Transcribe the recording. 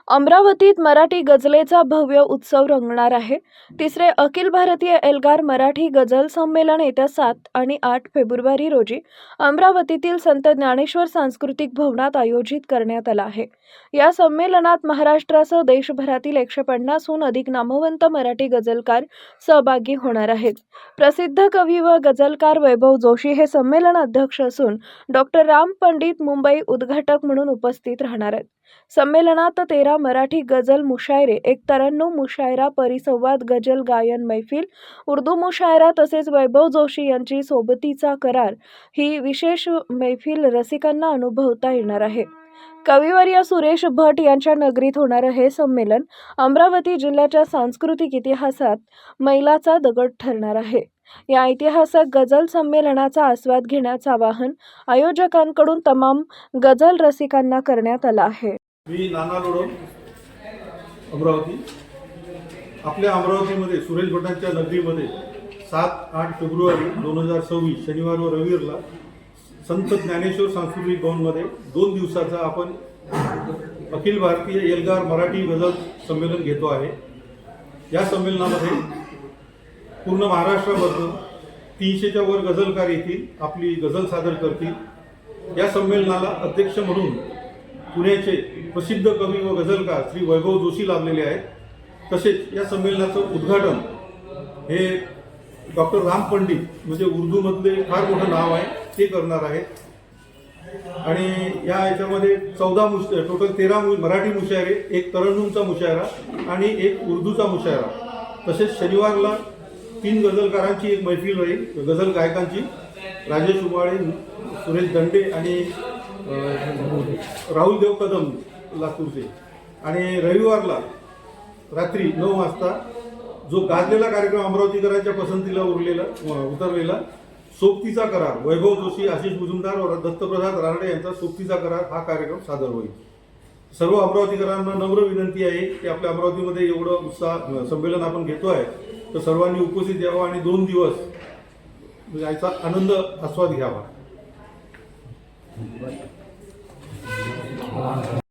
अमरावतीत मराठी गझलेचा भव्य उत्सव रंगणार आहे। तिसरे अखिल भारतीय एल्गार मराठी गझल संमेलन येत्या 7 आणि 8 फेब्रुवारी रोजी अमरावतीतील संत ज्ञानेश्वर सांस्कृतिक भवनात आयोजित करण्यात आला आहे। या संमेलनात महाराष्ट्रासह देशभरातील 150 हून अधिक नामवंत मराठी गझलकार सहभागी होणार आहेत। प्रसिद्ध कवी व गझलकार वैभव जोशी हे संमेलन अध्यक्ष असून डॉक्टर राम पंडित मुंबई उद्घाटक म्हणून उपस्थित राहणार आहेत। संमेलनात 13 मराठी गझल मुशायरे, एक तरन्नुम मुशायरा, परिसंवाद, गझल गायन मैफिल, उर्दू मुशायरा तसेच वैभव जोशी यांची सोबतीचा करार ही विशेष मैफिल रसिकांना अनुभवता येणार आहे। कविवर्य सुरेश भट यांच्या नगरीत होणारे हे संमेलन अमरावती जिल्ह्याच्या सांस्कृतिक इतिहासात मैलाचा दगड ठरणार आहे। या ऐतिहासिक गझल संमेलनाचा आस्वाद घेण्याचं आवाहन आयोजकांकडून तमाम गझल रसिकांना करण्यात आलं आहे। मी नाना लोडो, अमरावती। आपल्या अमरावतीमध्ये सुरेश भटांच्या नगरीमध्ये 7-8 फेब्रुवारी 2026 शनिवार व रविवारला संत ज्ञानेश्वर सांस्कृतिक भवनमध्ये 2 दिवसाचा आपण अखिल भारतीय एल्गार मराठी गझल संमेलन घेतो आहे। या संमेलनामध्ये पूर्ण महाराष्ट्रामधून 300च्या वर गझलकार येतील, आपली गझल सादर करतील। या संमेलनाला अध्यक्ष म्हणून पुण्याचे प्रसिद्ध कवी व गझलकार श्री वैभव जोशी लाभलेले आहेत। तसेच या संमेलनाचं उद्घाटन हे डॉक्टर राम पंडित, म्हणजे उर्दूमधले फार मोठं नाव आहे, ते करणार आहेत। आणि याच्यामध्ये 14 टोटल 13 मराठी मुशायरे, एक तरन्नुमचा मुशायरा आणि एक उर्दूचा मुशायरा। तसेच शनिवारला 3 गझलकारांची एक मैफिल राहील, गझल गायकांची, राजेश उबाळे, सुरेश दंडे आणि राहुल देव कदम लातूरचे। आणि रविवारला रात्री 9 वाजता जो गाजलेला कार्यक्रम अमरावतीकरांच्या पसंतीला उतरलेला सोबतीचा करार, वैभव जोशी, आशिष मुजुमदार व दत्तप्रसाद रानडे यांचा सोबतीचा करार हा कार्यक्रम सादर होईल। सर्व अमरावतीकरांना नम्र विनंती आहे की आपल्या अमरावतीमध्ये एवढं उत्साह संमेलन आपण घेतो आहे, तर सर्वांनी उपस्थित यावं आणि 2 दिवस याचा आनंद आस्वाद घ्यावा।